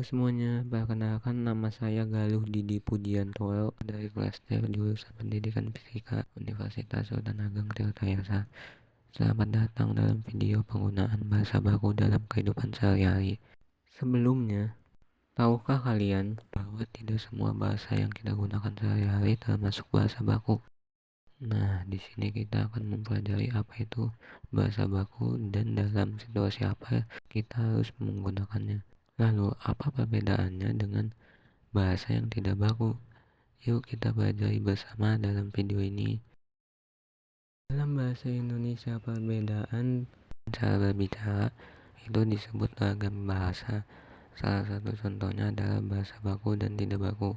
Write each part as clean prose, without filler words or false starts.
Halo semuanya, perkenalkan nama saya Galuh Didi Pudiantoro dari kelas D jurusan Pendidikan Fisika Universitas Sultan Ageng Tirtayasa. Selamat datang dalam video penggunaan bahasa baku dalam kehidupan sehari-hari. Sebelumnya, tahukah kalian bahwa tidak semua bahasa yang kita gunakan sehari-hari termasuk bahasa baku? Nah, di sini kita akan mempelajari apa itu bahasa baku dan dalam situasi apa kita harus menggunakannya. Lalu, apa perbedaannya dengan bahasa yang tidak baku? Yuk kita pelajari bersama dalam video ini. Dalam bahasa Indonesia, perbedaan cara berbicara itu disebut ragam bahasa. Salah satu contohnya adalah bahasa baku dan tidak baku.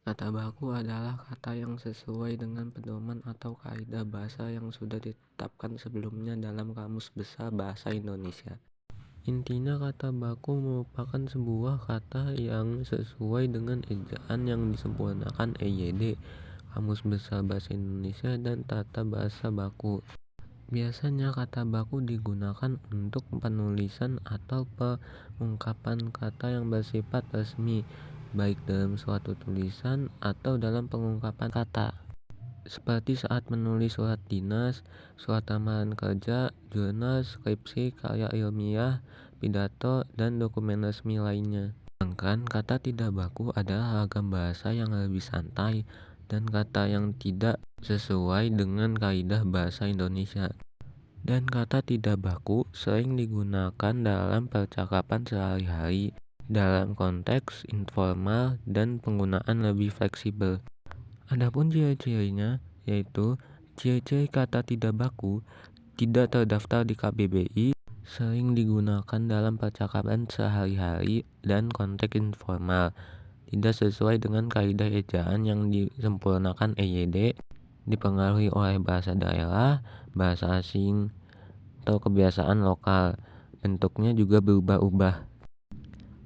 Kata baku adalah kata yang sesuai dengan pedoman atau kaidah bahasa yang sudah ditetapkan sebelumnya dalam Kamus Besar Bahasa Indonesia. Intinya kata baku merupakan sebuah kata yang sesuai dengan ejaan yang disempurnakan EYD, Kamus Besar Bahasa Indonesia dan Tata Bahasa Baku. Biasanya kata baku digunakan untuk penulisan atau pengungkapan kata yang bersifat resmi, baik dalam suatu tulisan atau dalam pengungkapan kata. Seperti saat menulis surat dinas, surat lamaran kerja, jurnal, skripsi, karya ilmiah, pidato, dan dokumen resmi lainnya. Sedangkan kata tidak baku adalah ragam bahasa yang lebih santai dan kata yang tidak sesuai dengan kaidah bahasa Indonesia. Dan kata tidak baku sering digunakan dalam percakapan sehari-hari dalam konteks informal dan penggunaan lebih fleksibel. Adapun ciri-cirinya yaitu ciri-ciri kata tidak baku tidak terdaftar di KBBI, sering digunakan dalam percakapan sehari-hari dan konteks informal, tidak sesuai dengan kaidah ejaan yang disempurnakan EYD, dipengaruhi oleh bahasa daerah, bahasa asing, atau kebiasaan lokal. Bentuknya juga berubah-ubah.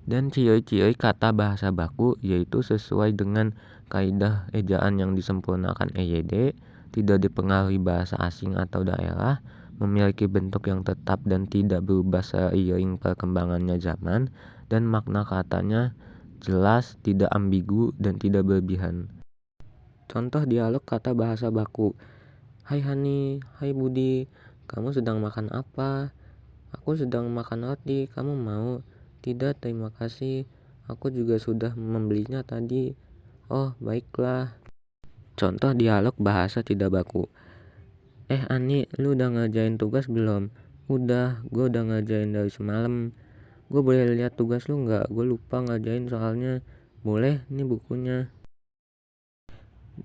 Dan ciri-ciri kata bahasa baku yaitu sesuai dengan kaidah ejaan yang disempurnakan EYD, tidak dipengaruhi bahasa asing atau daerah, memiliki bentuk yang tetap dan tidak berubah seiring perkembangannya zaman, dan makna katanya jelas, tidak ambigu, dan tidak berlebihan. Contoh dialog kata bahasa baku. Hai Hani, hai Budi, kamu sedang makan apa? Aku sedang makan roti, kamu mau? Tidak, terima kasih. Aku juga sudah membelinya tadi. Oh, baiklah. Contoh dialog bahasa tidak baku. Ani, lu udah ngerjain tugas belum? Udah, gue udah ngerjain dari semalam. Gue boleh lihat tugas lu nggak? Gue lupa ngerjain soalnya. Boleh, ini bukunya.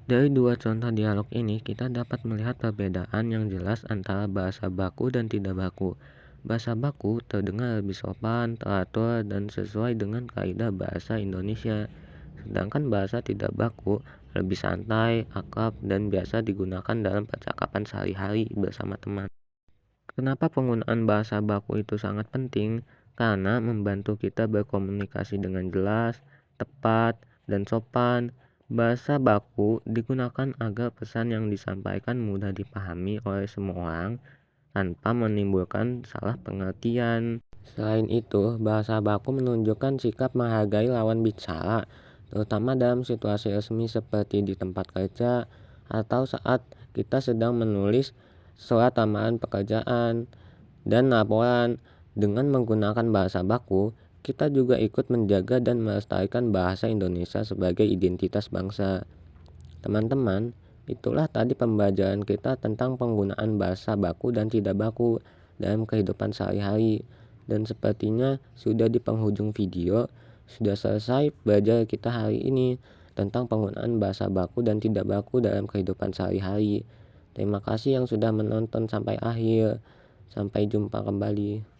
Dari dua contoh dialog ini, kita dapat melihat perbedaan yang jelas antara bahasa baku dan tidak baku. Bahasa baku terdengar lebih sopan, teratur, dan sesuai dengan kaidah bahasa Indonesia. Sedangkan bahasa tidak baku lebih santai, akrab, dan biasa digunakan dalam percakapan sehari-hari bersama teman. Kenapa penggunaan bahasa baku itu sangat penting? Karena membantu kita berkomunikasi dengan jelas, tepat, dan sopan. Bahasa baku digunakan agar pesan yang disampaikan mudah dipahami oleh semua orang tanpa menimbulkan salah pengertian. Selain itu, bahasa baku menunjukkan sikap menghargai lawan bicara, terutama dalam situasi resmi seperti di tempat kerja atau saat kita sedang menulis surat lamaran pekerjaan dan laporan. Dengan menggunakan bahasa baku, kita juga ikut menjaga dan melestarikan bahasa Indonesia sebagai identitas bangsa. Teman-teman, itulah tadi pembelajaran kita tentang penggunaan bahasa baku dan tidak baku dalam kehidupan sehari-hari. Dan sepertinya sudah di penghujung video, sudah selesai belajar kita hari ini tentang penggunaan bahasa baku dan tidak baku dalam kehidupan sehari-hari. Terima kasih yang sudah menonton sampai akhir. Sampai jumpa kembali.